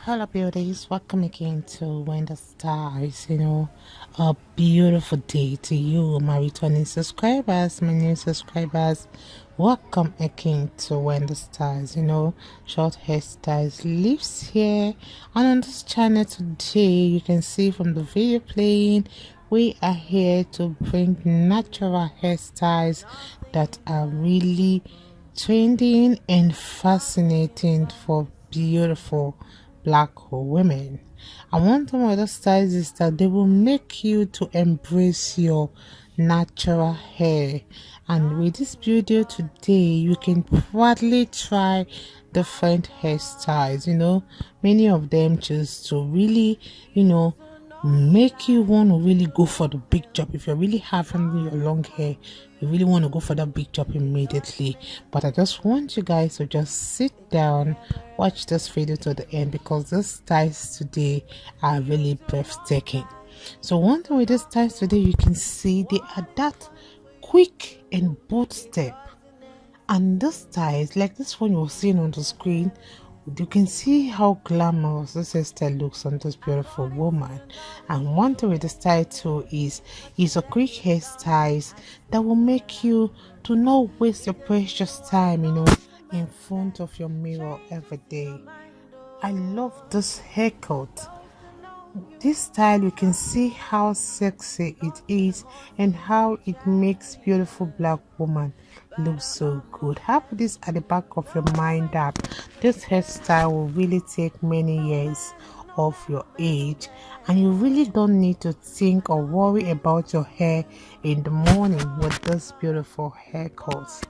Hello beauties, welcome again to When the Stars. A beautiful day to you, my returning subscribers, my new subscribers. Welcome again to When the Stars. Short hairstyles lives here, and on this channel today you can see from the video playing, we are here to bring natural hairstyles that are really trending and fascinating for beautiful black women. And one thing with the styles is that they will make you to embrace your natural hair. And with this video today, you can proudly try different hairstyles. Many of them just to really, make you want to really go for the big job. If you're really having your long hair, you really want to go for that big job immediately. But I just want you guys to just sit down, watch this video to the end, because these styles today are really breathtaking. So one thing with these styles today, you can see they are that quick and bold step. And this styles, like this one you're seeing on the screen, you can see how glamorous this hairstyle looks on this beautiful woman. And one thing with the style too is a quick hairstyle that will make you to not waste your precious time, in front of your mirror every day. I love this haircut. This style, you can see how sexy it is and how it makes beautiful black woman look so good. Have this at the back of your mind that this hairstyle will really take many years of your age, and you really don't need to think or worry about your hair in the morning with this beautiful haircut.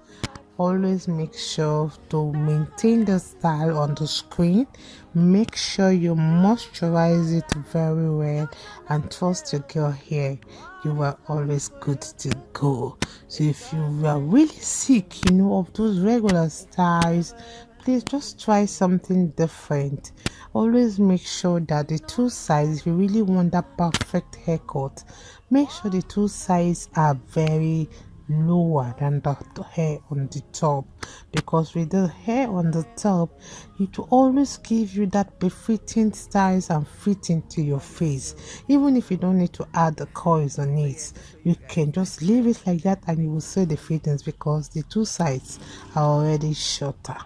Always make sure to maintain the style on the screen. Make sure you moisturize it very well, and trust your girl here, you are always good to go. So if you are really sick of those regular styles, please just try something different. Always make sure that the two sides, if you really want that perfect haircut, make sure the two sides are very lower than the hair on the top, because with the hair on the top, it will always give you that befitting styles and fitting to your face. Even if you don't need to add the coils on it, you can just leave it like that and you will see the fittings, because the two sides are already shorter.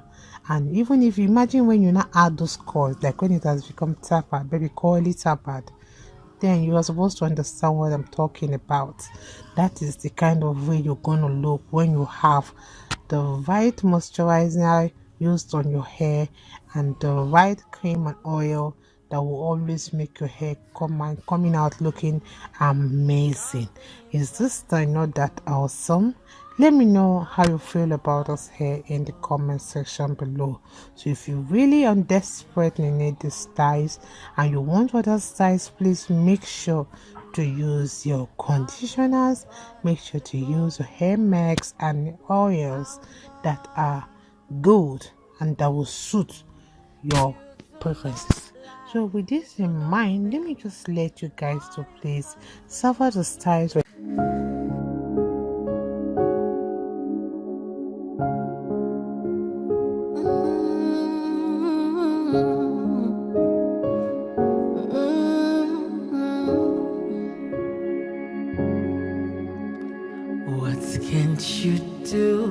And even if you imagine when you not add those coils, like when it has become tapered, baby coily tapered, then you are supposed to understand what I'm talking about. That is the kind of way you're going to look when you have the right moisturizer used on your hair and the right cream and oil that will always make your hair coming out looking amazing. Is this style not that awesome? Let me know how you feel about this hair in the comment section below. So if you really are desperately need these styles and you want other styles, please make sure to use your conditioners, make sure to use your hair mask and oils that are good and that will suit your preferences. So with this in mind, let me just let you guys to please suffer the styles. What can't you do?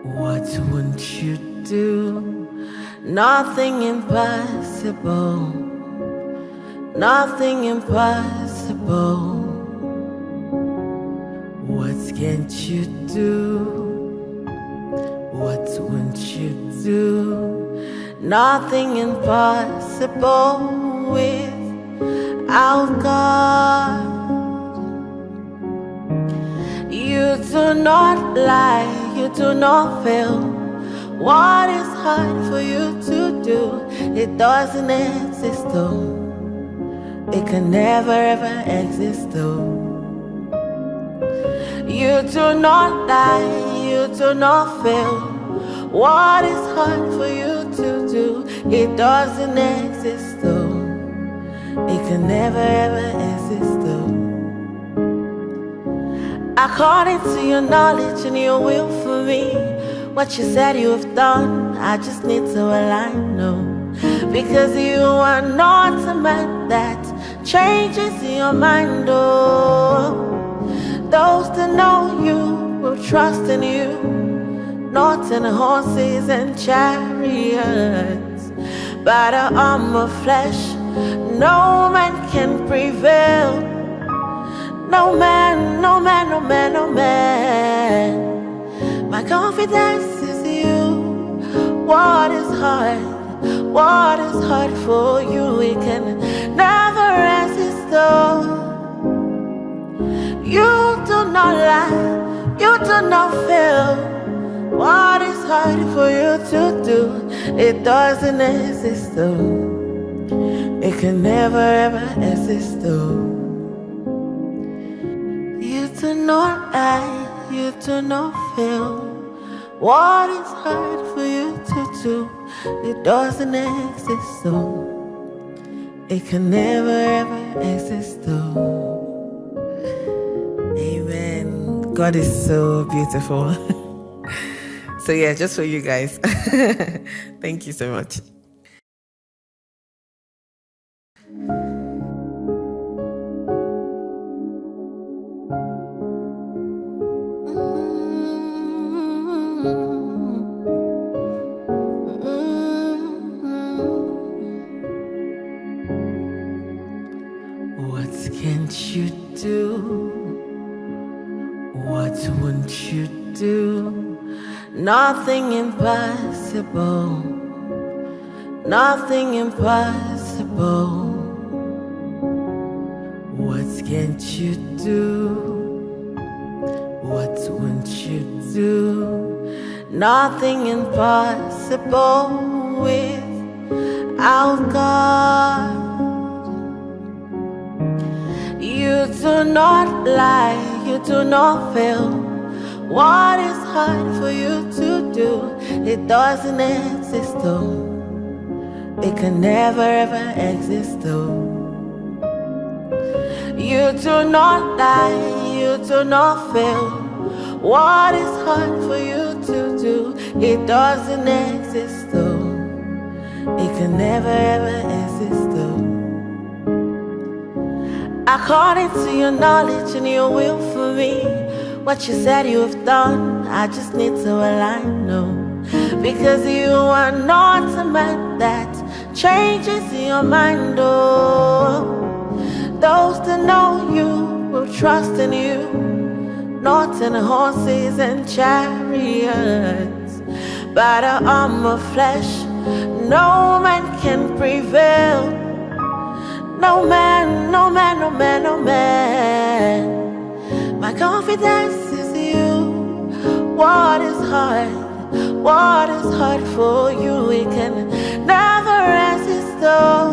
What won't you do? Nothing impossible. Nothing impossible. What can't you do? What won't you do? Nothing impossible without God. You do not lie, you do not fail. What is hard for you to do? It doesn't exist though. It can never ever exist though. You do not lie, you do not fail. What is hard for you to do? It doesn't exist though. It can never ever exist though. According to your knowledge and your will for me, what you said you have done, I just need to align, no. because you are not a man that changes your mind. Oh, those that know you will trust in you, not in horses and chariots, but the arm of flesh. No man can prevail. No man, no man, no man, no man. My confidence is you. What is hard? What is hard for you? We can never resist. Though you do not lie, you do not fail. What is hard for you to do? It doesn't exist. Though it can never ever exist. Though you do not lie, you do not fail. What is hard for you to do? It doesn't exist, though. It can never ever exist, though. Amen. God is so beautiful. So yeah, just for you guys. Thank you so much. What can't you do? What won't you do? Nothing impossible. Nothing impossible. What can't you do? What won't you do? Nothing impossible without God. You do not lie, you do not fail. What is hard for you to do? It doesn't exist, though. It can never ever exist, though. You do not lie, you do not fail. What is hard for you to do? It doesn't exist, though. It can never ever exist, though. According to your knowledge and your will for me, what you said you have done, I just need to align, no. Because you are not a man that changes your mind, oh. Those that know you will trust in you, not in horses and chariots, but the arm of flesh. No man can prevail. No man, no man, no man, no man. My confidence is you. What is hard? What is hard for you? We can never resist, though.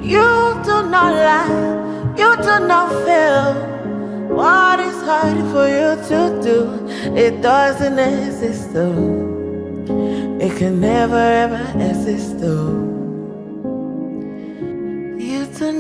You do not lie, you do not fail. What is hard for you to do? It doesn't exist, though. It can never ever exist, though. You do not